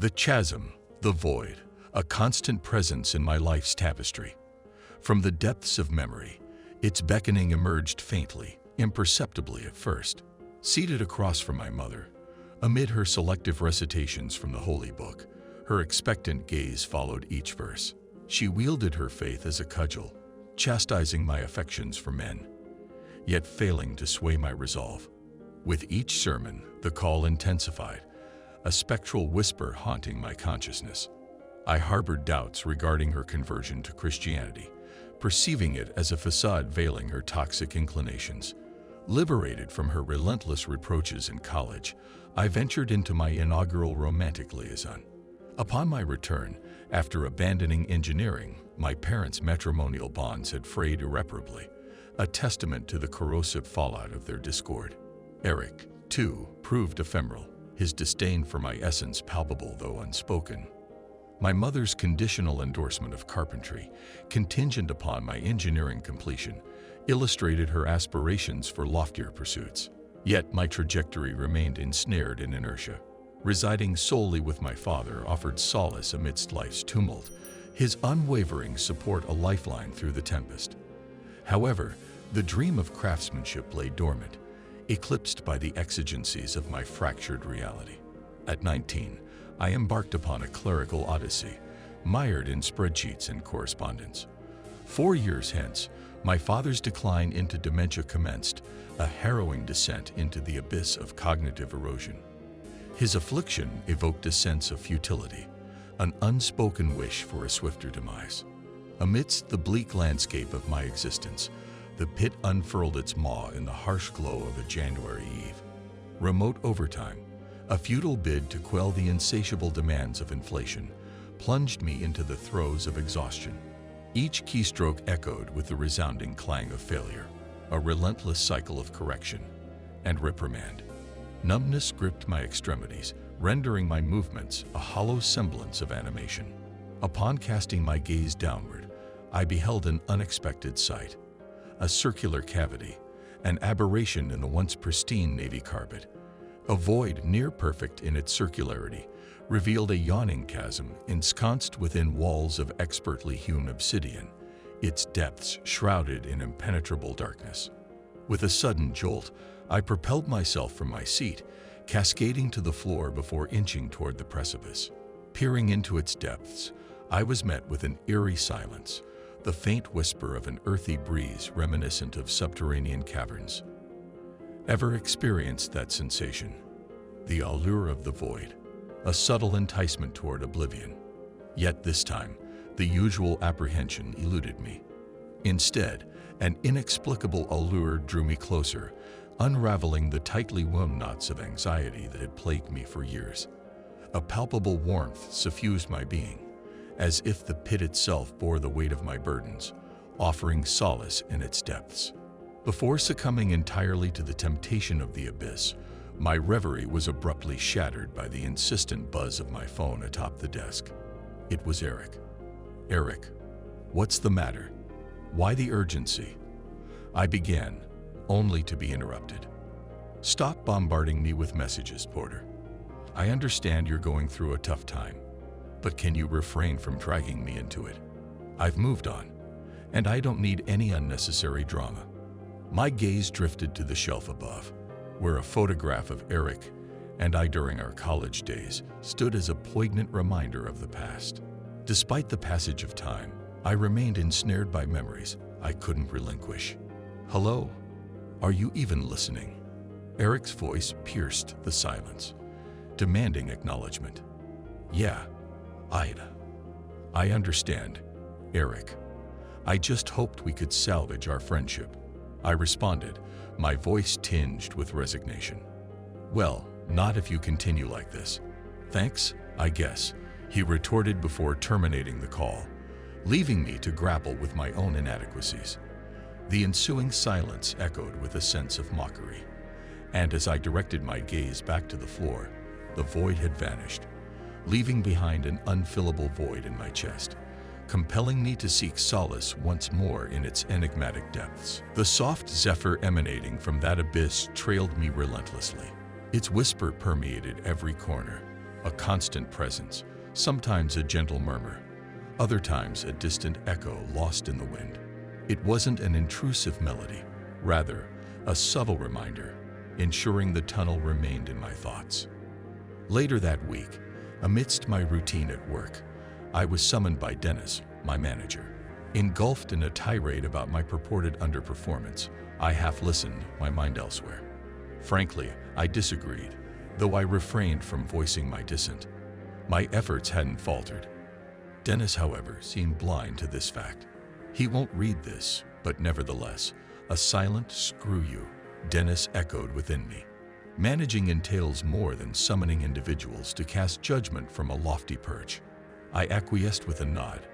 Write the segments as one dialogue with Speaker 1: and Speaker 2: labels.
Speaker 1: The chasm, the void, a constant presence in my life's tapestry. From the depths of memory, its beckoning emerged faintly, imperceptibly at first. Seated across from my mother, amid her selective recitations from the Holy Book, her expectant gaze followed each verse. She wielded her faith as a cudgel, chastising my affections for men, yet failing to sway my resolve. With each sermon, the call intensified, a spectral whisper haunting my consciousness. I harbored doubts regarding her conversion to Christianity, perceiving it as a facade veiling her toxic inclinations. Liberated from her relentless reproaches in college, I ventured into my inaugural romantic liaison. Upon my return, after abandoning engineering, my parents' matrimonial bonds had frayed irreparably, a testament to the corrosive fallout of their discord. Eric, too, proved ephemeral, his disdain for my essence palpable though unspoken. My mother's conditional endorsement of carpentry, contingent upon my engineering completion, illustrated her aspirations for loftier pursuits. Yet my trajectory remained ensnared in inertia. Residing solely with my father offered solace amidst life's tumult, his unwavering support a lifeline through the tempest. However, the dream of craftsmanship lay dormant, eclipsed by the exigencies of my fractured reality. At 19, I embarked upon a clerical odyssey, mired in spreadsheets and correspondence. 4 years hence, my father's decline into dementia commenced, a harrowing descent into the abyss of cognitive erosion. His affliction evoked a sense of futility, an unspoken wish for a swifter demise. Amidst the bleak landscape of my existence, the pit unfurled its maw in the harsh glow of a January eve. Remote overtime, a futile bid to quell the insatiable demands of inflation, plunged me into the throes of exhaustion. Each keystroke echoed with the resounding clang of failure, a relentless cycle of correction and reprimand. Numbness gripped my extremities, rendering my movements a hollow semblance of animation. Upon casting my gaze downward, I beheld an unexpected sight. A circular cavity, an aberration in the once pristine navy carpet. A void near perfect in its circularity revealed a yawning chasm ensconced within walls of expertly hewn obsidian, its depths shrouded in impenetrable darkness. With a sudden jolt, I propelled myself from my seat, cascading to the floor before inching toward the precipice. Peering into its depths, I was met with an eerie silence, the faint whisper of an earthy breeze reminiscent of subterranean caverns. Ever experienced that sensation? The allure of the void, a subtle enticement toward oblivion. Yet this time, the usual apprehension eluded me. Instead, an inexplicable allure drew me closer, unraveling the tightly wound knots of anxiety that had plagued me for years. A palpable warmth suffused my being, as if the pit itself bore the weight of my burdens, offering solace in its depths. Before succumbing entirely to the temptation of the abyss, my reverie was abruptly shattered by the insistent buzz of my phone atop the desk. It was Eric. Eric, what's the matter? Why the urgency? I began, only to be interrupted. Stop bombarding me with messages, Porter. I understand you're going through a tough time, but can you refrain from dragging me into it? I've moved on, and I don't need any unnecessary drama. My gaze drifted to the shelf above, where a photograph of Eric and I during our college days stood as a poignant reminder of the past. Despite the passage of time, I remained ensnared by memories I couldn't relinquish. Hello? Are you even listening? Eric's voice pierced the silence, demanding acknowledgement. Yeah, I understand, Eric. I just hoped we could salvage our friendship. I responded, my voice tinged with resignation. Well, not if you continue like this. Thanks, I guess, he retorted before terminating the call, leaving me to grapple with my own inadequacies. The ensuing silence echoed with a sense of mockery, and as I directed my gaze back to the floor, the void had vanished, leaving behind an unfillable void in my chest, compelling me to seek solace once more in its enigmatic depths. The soft zephyr emanating from that abyss trailed me relentlessly. Its whisper permeated every corner, a constant presence, sometimes a gentle murmur, other times a distant echo lost in the wind. It wasn't an intrusive melody, rather a subtle reminder, ensuring the tunnel remained in my thoughts. Later that week, amidst my routine at work, I was summoned by Dennis, my manager. Engulfed in a tirade about my purported underperformance, I half listened, my mind elsewhere. Frankly, I disagreed, though I refrained from voicing my dissent. My efforts hadn't faltered. Dennis, however, seemed blind to this fact. He won't read this, but nevertheless, a silent "screw you," Dennis echoed within me. Managing entails more than summoning individuals to cast judgment from a lofty perch. I acquiesced with a nod,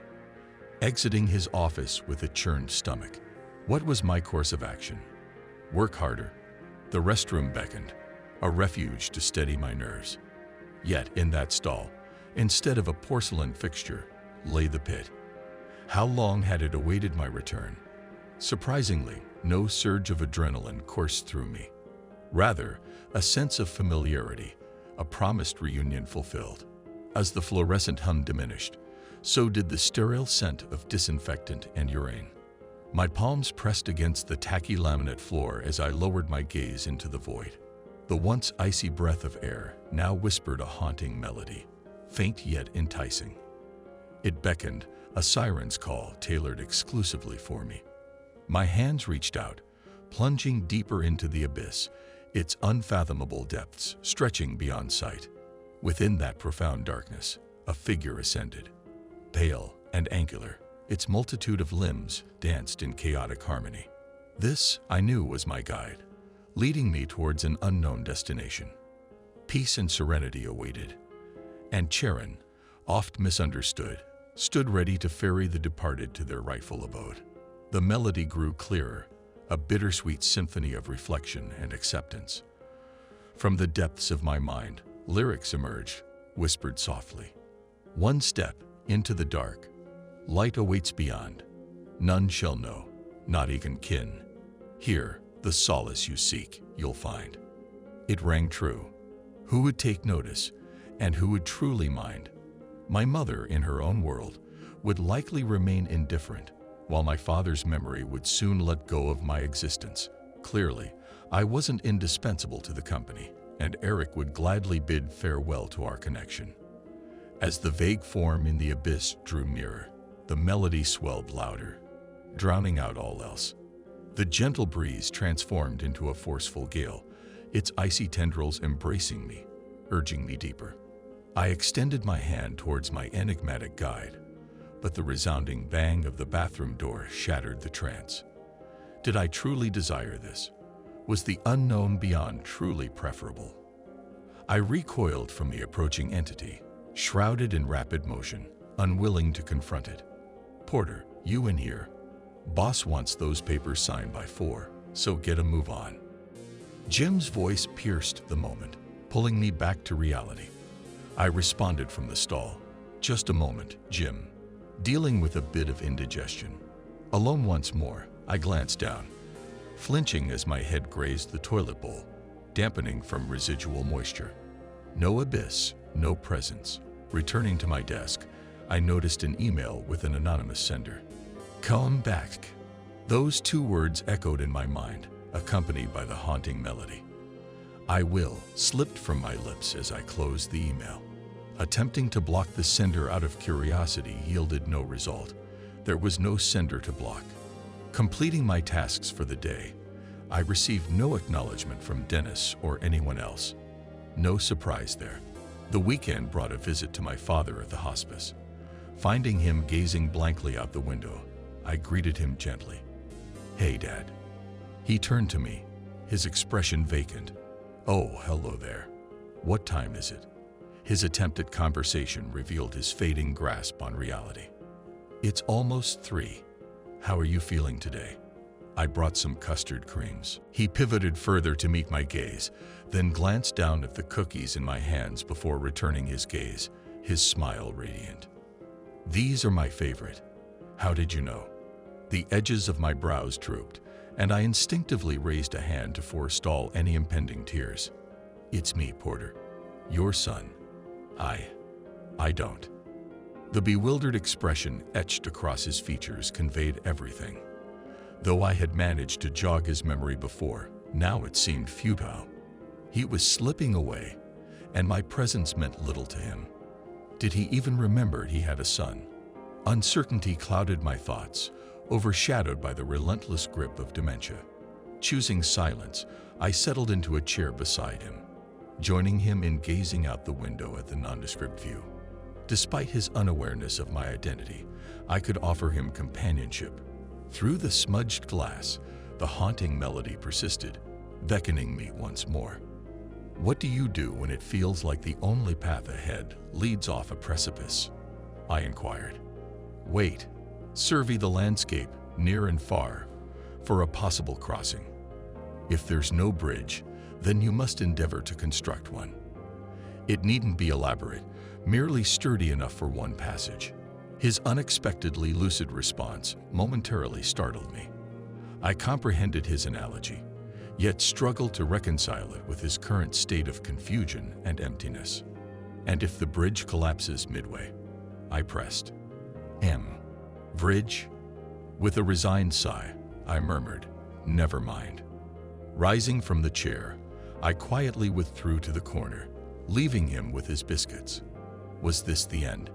Speaker 1: exiting his office with a churned stomach. What was my course of action? Work harder. The restroom beckoned, a refuge to steady my nerves. Yet in that stall, instead of a porcelain fixture, lay the pit. How long had it awaited my return? Surprisingly, no surge of adrenaline coursed through me. Rather, a sense of familiarity, a promised reunion fulfilled. As the fluorescent hum diminished, so did the sterile scent of disinfectant and urine. My palms pressed against the tacky laminate floor as I lowered my gaze into the void. The once icy breath of air now whispered a haunting melody, faint yet enticing. It beckoned, a siren's call tailored exclusively for me. My hands reached out, plunging deeper into the abyss, its unfathomable depths stretching beyond sight. Within that profound darkness, a figure ascended. Pale and angular, its multitude of limbs danced in chaotic harmony. This, I knew, was my guide, leading me towards an unknown destination. Peace and serenity awaited, and Charon, oft misunderstood, stood ready to ferry the departed to their rightful abode. The melody grew clearer, a bittersweet symphony of reflection and acceptance. From the depths of my mind, lyrics emerged, whispered softly. One step into the dark. Light awaits beyond. None shall know, not even kin. Here, the solace you seek, you'll find. It rang true. Who would take notice, and who would truly mind? My mother, in her own world, would likely remain indifferent, while my father's memory would soon let go of my existence. Clearly, I wasn't indispensable to the company, and Eric would gladly bid farewell to our connection. As the vague form in the abyss drew nearer, the melody swelled louder, drowning out all else. The gentle breeze transformed into a forceful gale, its icy tendrils embracing me, urging me deeper. I extended my hand towards my enigmatic guide, but the resounding bang of the bathroom door shattered the trance. Did I truly desire this? Was the unknown beyond truly preferable? I recoiled from the approaching entity, shrouded in rapid motion, unwilling to confront it. "Porter, you in here? Boss wants those papers signed by 4, so get a move on." Jim's voice pierced the moment, pulling me back to reality. I responded from the stall. "Just a moment, Jim." Dealing with a bit of indigestion. Alone once more, I glanced down, flinching as my head grazed the toilet bowl, dampening from residual moisture. No abyss, no presence. Returning to my desk, I noticed an email with an anonymous sender. "Come back." Those 2 words echoed in my mind, accompanied by the haunting melody. "I will" slipped from my lips as I closed the email. Attempting to block the sender out of curiosity yielded no result. There was no sender to block. Completing my tasks for the day, I received no acknowledgement from Dennis or anyone else. No surprise there. The weekend brought a visit to my father at the hospice. Finding him gazing blankly out the window, I greeted him gently. "Hey, Dad." He turned to me, his expression vacant. "Oh, hello there. What time is it?" His attempt at conversation revealed his fading grasp on reality. "It's almost 3. How are you feeling today?" "I brought some custard creams." He pivoted further to meet my gaze, then glanced down at the cookies in my hands before returning his gaze, his smile radiant. "These are my favorite. How did you know?" The edges of my brows drooped, and I instinctively raised a hand to forestall any impending tears. "It's me, Porter. Your son. I don't. The bewildered expression etched across his features conveyed everything. Though I had managed to jog his memory before, now it seemed futile. He was slipping away, and my presence meant little to him. Did he even remember he had a son? Uncertainty clouded my thoughts, overshadowed by the relentless grip of dementia. Choosing silence, I settled into a chair beside him, joining him in gazing out the window at the nondescript view. Despite his unawareness of my identity, I could offer him companionship. Through the smudged glass, the haunting melody persisted, beckoning me once more. What do you do when it feels like the only path ahead leads off a precipice? I inquired. Wait, survey the landscape, near and far, for a possible crossing. If there's no bridge, then you must endeavor to construct one. It needn't be elaborate, merely sturdy enough for one passage. His unexpectedly lucid response momentarily startled me. I comprehended his analogy, yet struggled to reconcile it with his current state of confusion and emptiness. And if the bridge collapses midway? I pressed. Bridge? With a resigned sigh, I murmured, never mind. Rising from the chair, I quietly withdrew to the corner, leaving him with his biscuits. Was this the end?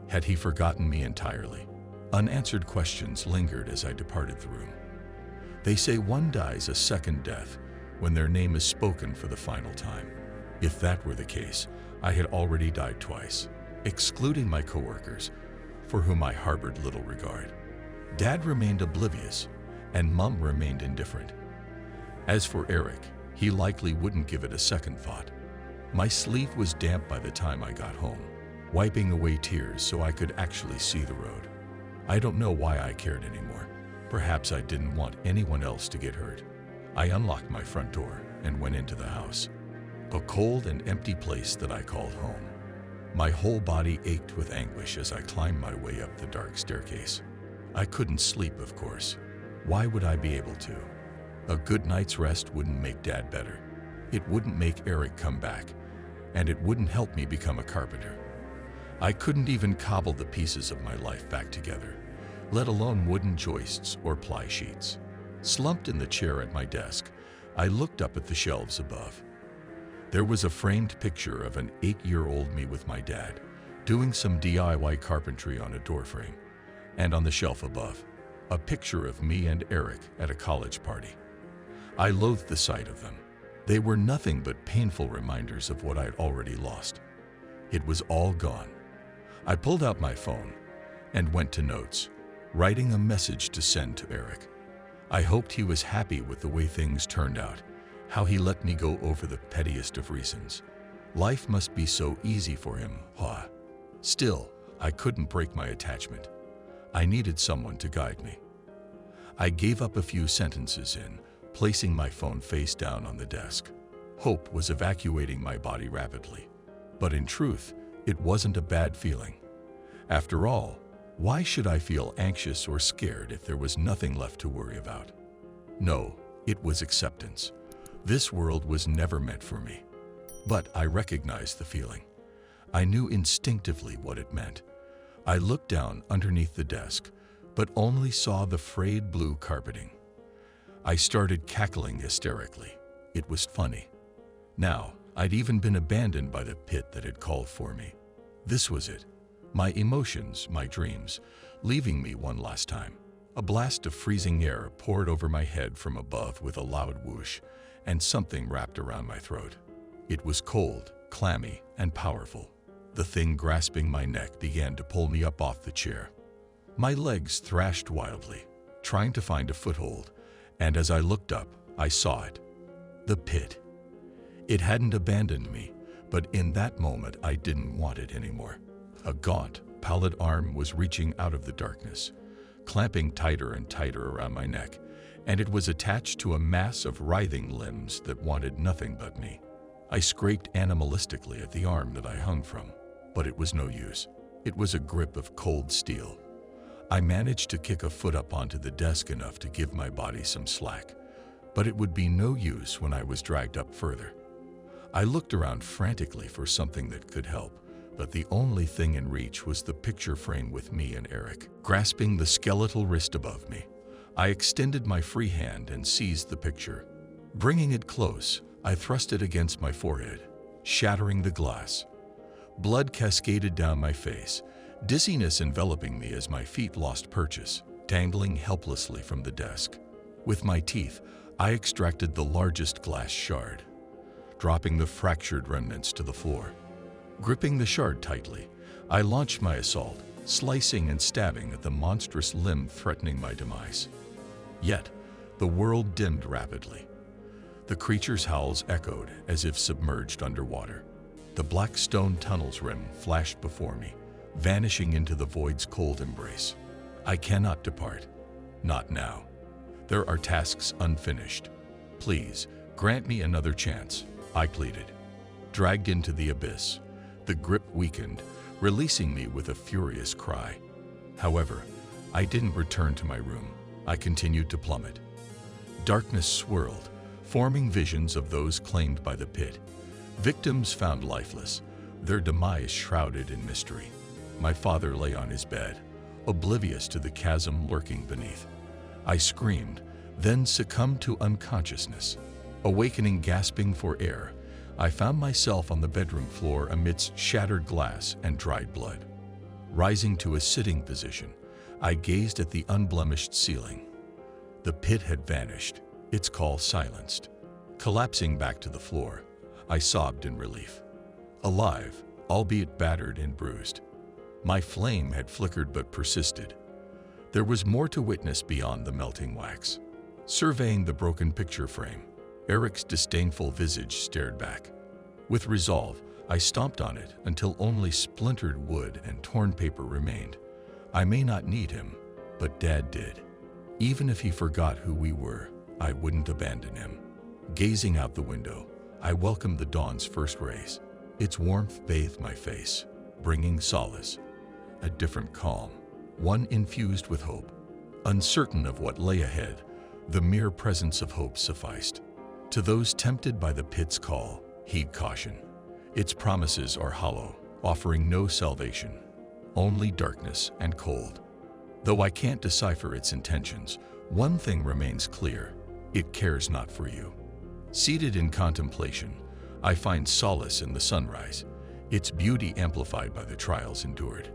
Speaker 1: Had he forgotten me entirely? Unanswered questions lingered as I departed the room. They say one dies a second death when their name is spoken for the final time. If that were the case, I had already died twice, excluding my coworkers, for whom I harbored little regard. Dad remained oblivious, and Mum remained indifferent. As for Eric, he likely wouldn't give it a second thought. My sleeve was damp by the time I got home, wiping away tears so I could actually see the road. I don't know why I cared anymore. Perhaps I didn't want anyone else to get hurt. I unlocked my front door and went into the house, a cold and empty place that I called home. My whole body ached with anguish as I climbed my way up the dark staircase. I couldn't sleep, of course. Why would I be able to? A good night's rest wouldn't make Dad better. It wouldn't make Eric come back, and it wouldn't help me become a carpenter. I couldn't even cobble the pieces of my life back together, let alone wooden joists or ply sheets. Slumped in the chair at my desk, I looked up at the shelves above. There was a framed picture of an 8-year-old me with my dad, doing some DIY carpentry on a doorframe, and on the shelf above, a picture of me and Eric at a college party. I loathed the sight of them. They were nothing but painful reminders of what I'd already lost. It was all gone. I pulled out my phone and went to notes, writing a message to send to Eric. I hoped he was happy with the way things turned out, how he let me go over the pettiest of reasons. Life must be so easy for him, huh? Still, I couldn't break my attachment. I needed someone to guide me. I gave up a few sentences in, placing my phone face down on the desk. Hope was evacuating my body rapidly. But in truth, it wasn't a bad feeling. After all, why should I feel anxious or scared if there was nothing left to worry about? No, it was acceptance. This world was never meant for me. But I recognized the feeling. I knew instinctively what it meant. I looked down underneath the desk, but only saw the frayed blue carpeting. I started cackling hysterically. It was funny. Now, I'd even been abandoned by the pit that had called for me. This was it. My emotions, my dreams, leaving me one last time. A blast of freezing air poured over my head from above with a loud whoosh, and something wrapped around my throat. It was cold, clammy, and powerful. The thing grasping my neck began to pull me up off the chair. My legs thrashed wildly, trying to find a foothold, and as I looked up, I saw it. The pit. It hadn't abandoned me, but in that moment I didn't want it anymore. A gaunt, pallid arm was reaching out of the darkness, clamping tighter and tighter around my neck, and it was attached to a mass of writhing limbs that wanted nothing but me. I scraped animalistically at the arm that I hung from, but it was no use. It was a grip of cold steel. I managed to kick a foot up onto the desk enough to give my body some slack, but it would be no use when I was dragged up further. I looked around frantically for something that could help, But the only thing in reach was the picture frame with me and Eric. Grasping the skeletal wrist above me, I extended my free hand and seized the picture. Bringing it close, I thrust it against my forehead, shattering the glass. Blood cascaded down my face, dizziness enveloping me as my feet lost purchase, dangling helplessly from the desk. With my teeth, I extracted the largest glass shard, dropping the fractured remnants to the floor. Gripping the shard tightly, I launched my assault, slicing and stabbing at the monstrous limb threatening my demise. Yet, the world dimmed rapidly. The creature's howls echoed as if submerged underwater. The black stone tunnel's rim flashed before me, vanishing into the void's cold embrace. I cannot depart. Not now. There are tasks unfinished. Please, grant me another chance, I pleaded. Dragged into the abyss, the grip weakened, releasing me with a furious cry. However, I didn't return to my room. I continued to plummet. Darkness swirled, forming visions of those claimed by the pit. Victims found lifeless, their demise shrouded in mystery. My father lay on his bed, oblivious to the chasm lurking beneath. I screamed, then succumbed to unconsciousness. Awakening gasping for air, I found myself on the bedroom floor amidst shattered glass and dried blood. Rising to a sitting position, I gazed at the unblemished ceiling. The pit had vanished, its call silenced. Collapsing back to the floor, I sobbed in relief. Alive, albeit battered and bruised. My flame had flickered but persisted. There was more to witness beyond the melting wax. Surveying the broken picture frame, Eric's disdainful visage stared back. With resolve, I stomped on it until only splintered wood and torn paper remained. I may not need him, but Dad did. Even if he forgot who we were, I wouldn't abandon him. Gazing out the window, I welcomed the dawn's first rays. Its warmth bathed my face, bringing solace. A different calm, one infused with hope. Uncertain of what lay ahead, the mere presence of hope sufficed. To those tempted by the pit's call, heed caution. Its promises are hollow, offering no salvation, only darkness and cold. Though I can't decipher its intentions, one thing remains clear: it cares not for you. Seated in contemplation, I find solace in the sunrise, its beauty amplified by the trials endured.